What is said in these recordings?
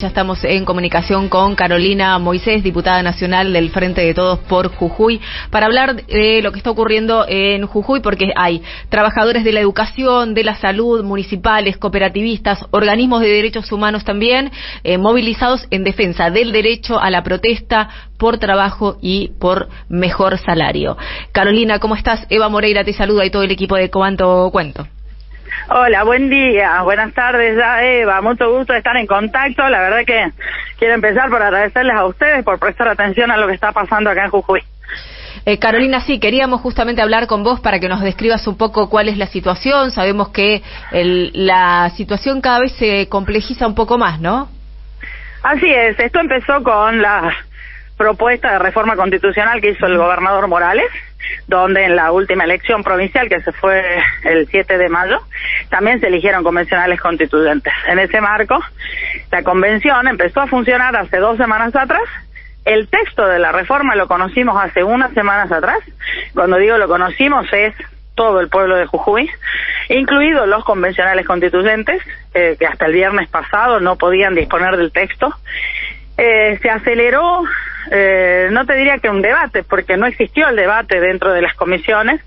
Ya estamos en comunicación con Carolina Moisés, diputada nacional del Frente de Todos por Jujuy, para hablar de lo que está ocurriendo en Jujuy, porque hay trabajadores de la educación, de la salud, municipales, cooperativistas, organismos de derechos humanos también, movilizados en defensa del derecho a la protesta por trabajo y por mejor salario. Carolina, ¿cómo estás? Eva Moreira te saluda y todo el equipo de Cuánto Cuento. Hola, buen día, buenas tardes ya, Eva, mucho gusto de estar en contacto. La verdad que quiero empezar por agradecerles a ustedes por prestar atención a lo que está pasando acá en Jujuy. Carolina, sí, queríamos justamente hablar con vos para que nos describas un poco cuál es la situación. Sabemos que la situación cada vez se complejiza un poco más, ¿no? Así es, esto empezó con la propuesta de reforma constitucional que hizo el gobernador Morales, donde en la última elección provincial, que se fue el 7 de mayo, también se eligieron convencionales constituyentes. En ese marco, la convención empezó a funcionar hace 2 semanas atrás. El texto de la reforma lo conocimos hace unas semanas atrás. Cuando digo lo conocimos es todo el pueblo de Jujuy, incluidos los convencionales constituyentes, que hasta el viernes pasado no podían disponer del texto. Se aceleró, no te diría que un debate, porque no existió el debate dentro de las comisiones,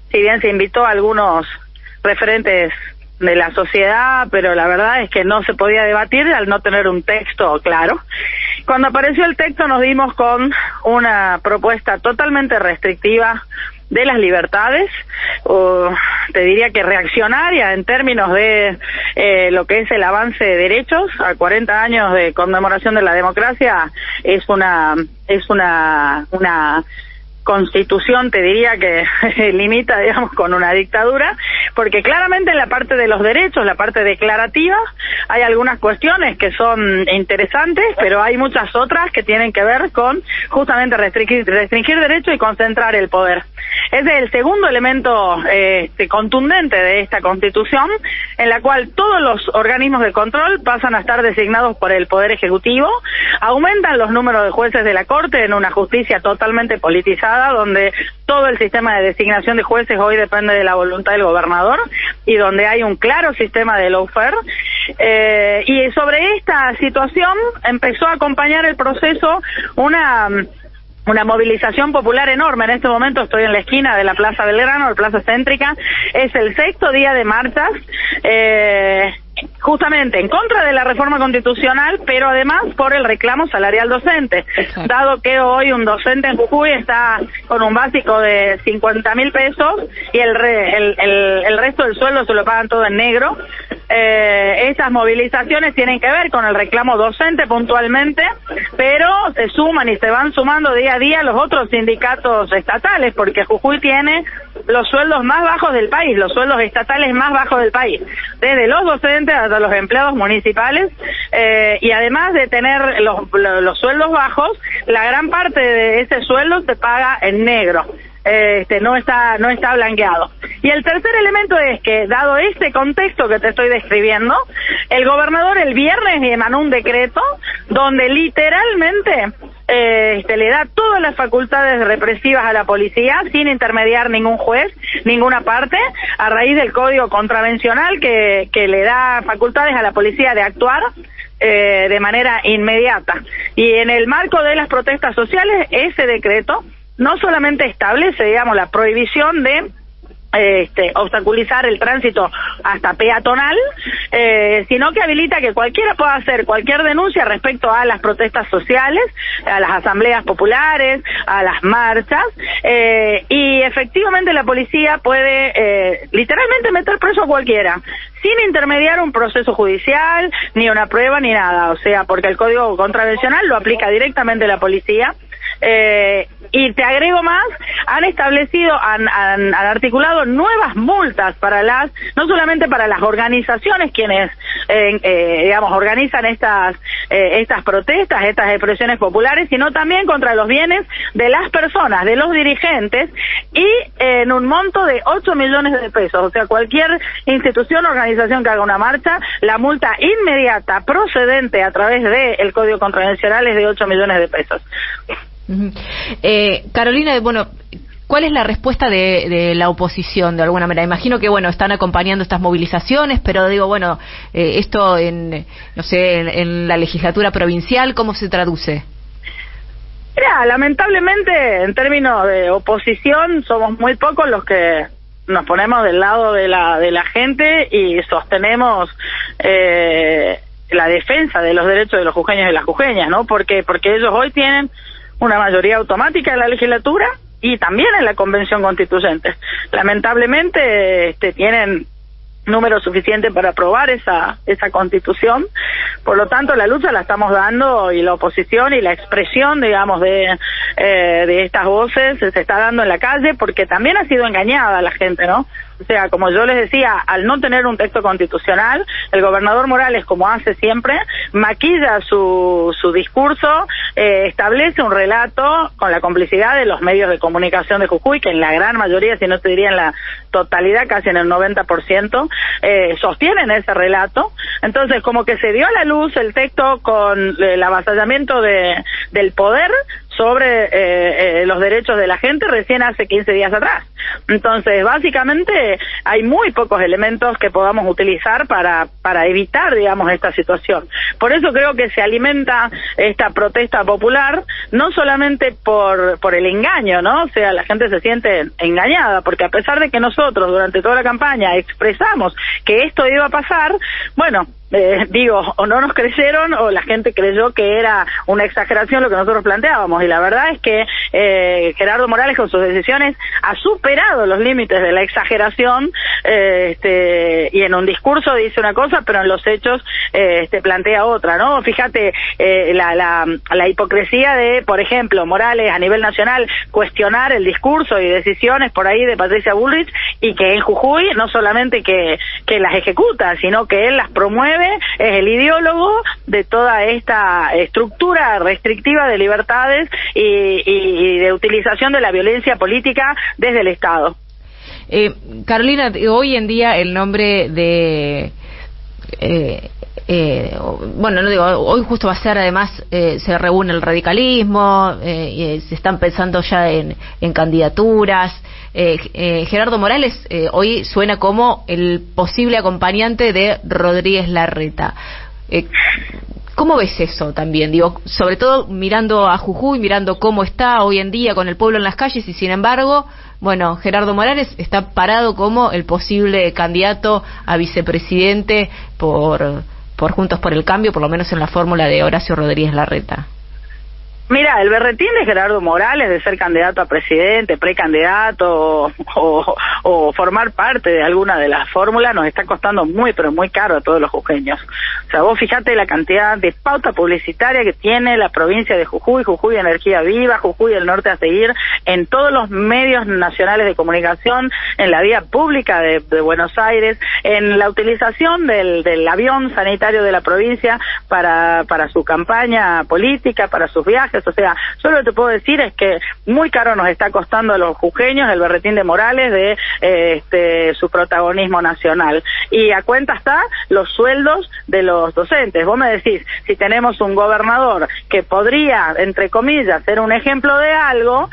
si bien se invitó a algunos referentes de la sociedad, pero la verdad es que no se podía debatir al no tener un texto claro. Cuando apareció el texto nos dimos con una propuesta totalmente restrictiva de las libertades, o te diría que reaccionaria en términos de lo que es el avance de derechos. A 40 años de conmemoración de la democracia es una constitución, te diría que limita, digamos, con una dictadura, porque claramente en la parte de los derechos, la parte declarativa, hay algunas cuestiones que son interesantes, pero hay muchas otras que tienen que ver con justamente restringir derechos y concentrar el poder. Ese es el segundo elemento contundente de esta constitución, en la cual todos los organismos de control pasan a estar designados por el Poder Ejecutivo, aumentan los números de jueces de la Corte en una justicia totalmente politizada, donde todo el sistema de designación de jueces hoy depende de la voluntad del gobernador y donde hay un claro sistema de lawfare. Y sobre esta situación empezó a acompañar el proceso una movilización popular enorme. En este momento estoy en la esquina de la Plaza Belgrano, la Plaza Céntrica. Es el 6º día de marchas, justamente en contra de la reforma constitucional, pero además por el reclamo salarial docente. Exacto. Dado que hoy un docente en Jujuy está con un básico de 50.000 pesos y el resto del sueldo se lo pagan todo en negro. Estas movilizaciones tienen que ver con el reclamo docente puntualmente, pero se suman y se van sumando día a día los otros sindicatos estatales, porque Jujuy tiene los sueldos más bajos del país, los sueldos estatales más bajos del país, desde los docentes hasta los empleados municipales, y además de tener los sueldos bajos, la gran parte de ese sueldo se paga en negro. No está blanqueado. Y el tercer elemento es que, dado este contexto que te estoy describiendo, el gobernador el viernes emanó un decreto donde literalmente le da todas las facultades represivas a la policía sin intermediar ningún juez, ninguna parte, a raíz del código contravencional que le da facultades a la policía de actuar de manera inmediata. Y en el marco de las protestas sociales, ese decreto no solamente establece, digamos, la prohibición de obstaculizar el tránsito hasta peatonal, sino que habilita que cualquiera pueda hacer cualquier denuncia respecto a las protestas sociales, a las asambleas populares, a las marchas, y efectivamente la policía puede literalmente meter preso a cualquiera, sin intermediar un proceso judicial, ni una prueba, ni nada, o sea, porque el código contravencional lo aplica directamente la policía. Y te agrego más, han establecido, han articulado nuevas multas para no solamente para las organizaciones quienes, digamos, organizan estas protestas, estas expresiones populares, sino también contra los bienes de las personas, de los dirigentes, y en un monto de 8 millones de pesos. O sea, cualquier institución o organización que haga una marcha, la multa inmediata procedente a través del Código Contravencional es de 8 millones de pesos. Carolina, bueno, ¿Cuál es la respuesta de la oposición, de alguna manera? Imagino que, bueno, están acompañando estas movilizaciones, pero digo, bueno, esto no sé, en la legislatura provincial, ¿cómo se traduce? Mira, lamentablemente, en términos de oposición, somos muy pocos los que nos ponemos del lado de la gente y sostenemos la defensa de los derechos de los jujeños y las jujeñas, ¿no? Porque ellos hoy tienen una mayoría automática en la legislatura y también en la Convención Constituyente. Lamentablemente tienen número suficiente para aprobar esa Constitución. Por lo tanto, la lucha la estamos dando, y la oposición y la expresión, digamos, de estas voces se está dando en la calle, porque también ha sido engañada la gente, ¿no? O sea, como yo les decía, al no tener un texto constitucional, el gobernador Morales, como hace siempre, maquilla su discurso, establece un relato con la complicidad de los medios de comunicación de Jujuy, que en la gran mayoría, si no te diría en la totalidad, casi en el 90%, sostienen ese relato. Entonces, como que se dio a la luz el texto con el avasallamiento del poder sobre los derechos de la gente recién hace 15 días atrás. Entonces, básicamente, hay muy pocos elementos que podamos utilizar para evitar, digamos, esta situación. Por eso creo que se alimenta esta protesta popular, no solamente por el engaño, ¿no? O sea, la gente se siente engañada, porque a pesar de que nosotros durante toda la campaña expresamos que esto iba a pasar, bueno, o no nos creyeron o la gente creyó que era una exageración lo que nosotros planteábamos, y la verdad es que Gerardo Morales con sus decisiones ha superado los límites de la exageración, y en un discurso dice una cosa pero en los hechos plantea otra, ¿no? Fíjate la hipocresía de, por ejemplo, Morales a nivel nacional cuestionar el discurso y decisiones por ahí de Patricia Bullrich, y que en Jujuy no solamente que las ejecuta, sino que él las promueve, es el ideólogo de toda esta estructura restrictiva de libertades y de utilización de la violencia política desde el Estado. Carolina, hoy en día el nombre de... bueno, no digo, hoy justo va a ser, además, se reúne el radicalismo, y se están pensando ya en candidaturas. Gerardo Morales hoy suena como el posible acompañante de Rodríguez Larreta. ¿Cómo ves eso también? Digo, sobre todo mirando a Jujuy, mirando cómo está hoy en día con el pueblo en las calles, y sin embargo, bueno, Gerardo Morales está parado como el posible candidato a vicepresidente por Juntos por el Cambio, por lo menos en la fórmula de Horacio Rodríguez Larreta. Mira, el berretín de Gerardo Morales de ser candidato a presidente, precandidato o formar parte de alguna de las fórmulas nos está costando muy, pero muy caro a todos los jujeños. O sea, vos fijate la cantidad de pauta publicitaria que tiene la provincia de Jujuy, Jujuy Energía Viva, Jujuy El Norte a Seguir, en todos los medios nacionales de comunicación, en la vía pública de Buenos Aires, en la utilización del avión sanitario de la provincia para su campaña política, para sus viajes. O sea, solo lo que te puedo decir es que muy caro nos está costando a los jujeños el berretín de Morales de su protagonismo nacional. Y a cuenta está los sueldos de los docentes. Vos me decís, si tenemos un gobernador que podría, entre comillas, ser un ejemplo de algo,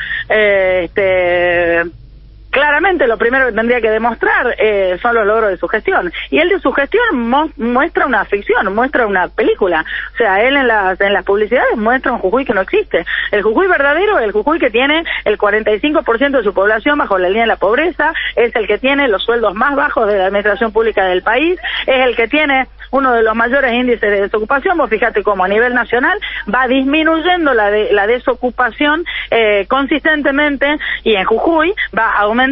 claramente lo primero que tendría que demostrar son los logros de su gestión. Y él de su gestión muestra una ficción, muestra una película. O sea, él en las publicidades muestra un Jujuy que no existe. El Jujuy verdadero es el Jujuy que tiene el 45% de su población bajo la línea de la pobreza, es el que tiene los sueldos más bajos de la administración pública del país, es el que tiene uno de los mayores índices de desocupación. Vos fíjate cómo a nivel nacional va disminuyendo la desocupación consistentemente, y en Jujuy va aumentando.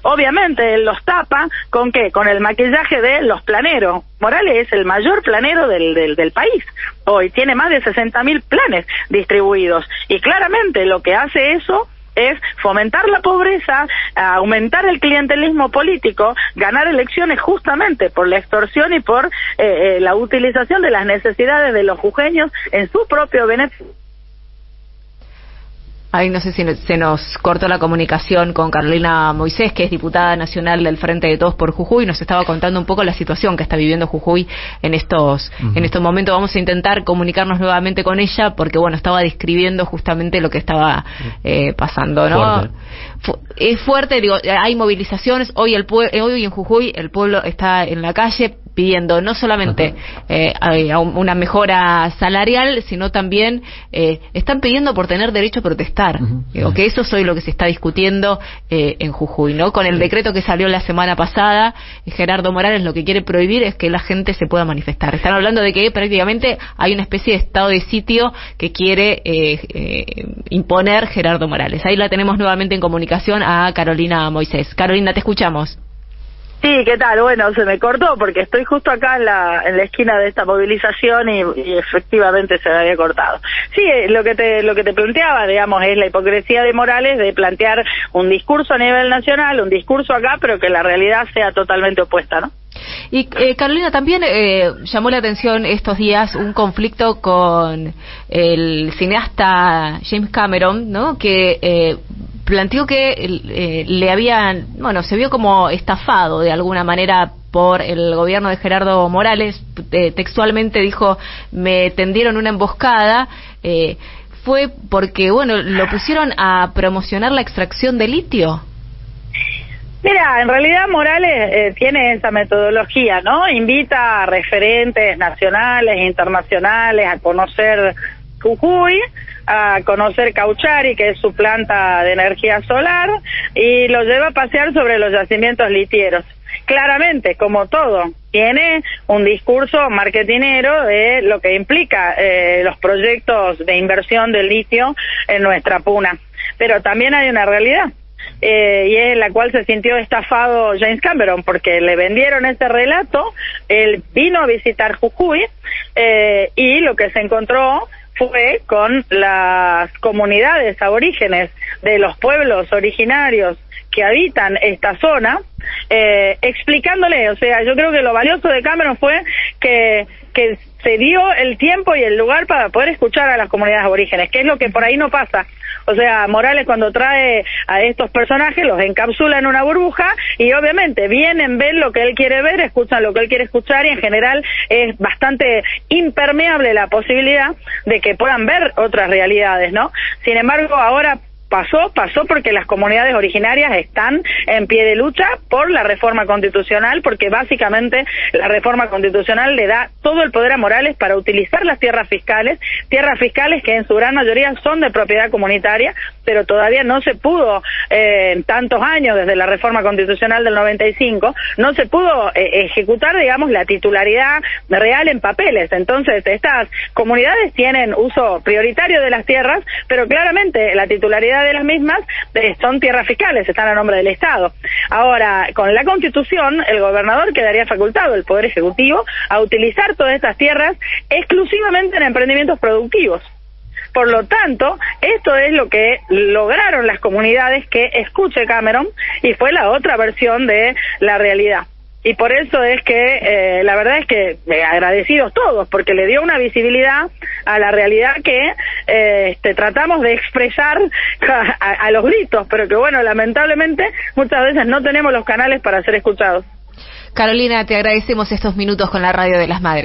Obviamente él los tapa ¿con qué? Con el maquillaje de los planeros. Morales es el mayor planero del país. Hoy tiene más de 60.000 planes distribuidos, y claramente lo que hace eso es fomentar la pobreza, aumentar el clientelismo político, ganar elecciones justamente por la extorsión y por la utilización de las necesidades de los jujeños en su propio beneficio. Ahí no sé si se nos cortó la comunicación con Carolina Moisés, que es diputada nacional del Frente de Todos por Jujuy. Nos estaba contando un poco la situación que está viviendo Jujuy en estos momentos. Vamos a intentar comunicarnos nuevamente con ella porque, bueno, estaba describiendo justamente lo que estaba pasando, ¿no? Es fuerte, digo, hay movilizaciones. Hoy en Jujuy el pueblo está en la calle pidiendo no solamente una mejora salarial, sino también están pidiendo por tener derecho a protestar. Digo, que eso es hoy lo que se está discutiendo en Jujuy, ¿no? Con el decreto que salió la semana pasada, Gerardo Morales lo que quiere prohibir es que la gente se pueda manifestar. Están hablando de que prácticamente hay una especie de estado de sitio que quiere imponer Gerardo Morales. Ahí la tenemos nuevamente en comunicación a Carolina Moisés. Carolina, te escuchamos. Sí, ¿qué tal? Bueno, se me cortó porque estoy justo acá en la esquina de esta movilización y efectivamente se me había cortado. Sí, lo que te planteaba, digamos, es la hipocresía de Morales de plantear un discurso a nivel nacional, un discurso acá, pero que la realidad sea totalmente opuesta, ¿no? Y Carolina, también llamó la atención estos días un conflicto con el cineasta James Cameron, ¿no? Que planteó que se vio como estafado de alguna manera por el gobierno de Gerardo Morales. Textualmente dijo, me tendieron una emboscada. Fue porque, bueno, lo pusieron a promocionar la extracción de litio. Mira, en realidad Morales tiene esa metodología, ¿no? Invita a referentes nacionales e internacionales a conocer Jujuy, a conocer Cauchari, que es su planta de energía solar, y lo lleva a pasear sobre los yacimientos litieros. Claramente, como todo, tiene un discurso marketinero de lo que implica los proyectos de inversión del litio en nuestra puna. Pero también hay una realidad. Y es en la cual se sintió estafado James Cameron, porque le vendieron ese relato, él vino a visitar Jujuy, y lo que se encontró fue con las comunidades aborígenes de los pueblos originarios que habitan esta zona, explicándole, o sea, yo creo que lo valioso de Cameron fue que se dio el tiempo y el lugar para poder escuchar a las comunidades aborígenes, que es lo que por ahí no pasa. O sea, Morales cuando trae a estos personajes los encapsula en una burbuja y obviamente vienen, ven lo que él quiere ver, escuchan lo que él quiere escuchar y en general es bastante impermeable la posibilidad de que puedan ver otras realidades, ¿no? Sin embargo, ahora pasó porque las comunidades originarias están en pie de lucha por la reforma constitucional, porque básicamente la reforma constitucional le da todo el poder a Morales para utilizar las tierras fiscales que en su gran mayoría son de propiedad comunitaria, pero todavía no se pudo, en tantos años desde la reforma constitucional del 95, no se pudo ejecutar, digamos, la titularidad real en papeles. Entonces, estas comunidades tienen uso prioritario de las tierras, pero claramente la titularidad de las mismas son tierras fiscales, están a nombre del Estado. Ahora, con la Constitución, el gobernador quedaría facultado, el Poder Ejecutivo, a utilizar todas estas tierras exclusivamente en emprendimientos productivos. Por lo tanto, esto es lo que lograron las comunidades que escuche Cameron y fue la otra versión de la realidad. Y por eso es que la verdad es que agradecidos todos, porque le dio una visibilidad a la realidad que tratamos de expresar a los gritos, pero que bueno, lamentablemente muchas veces no tenemos los canales para ser escuchados. Carolina, te agradecemos estos minutos con la Radio de las Madres.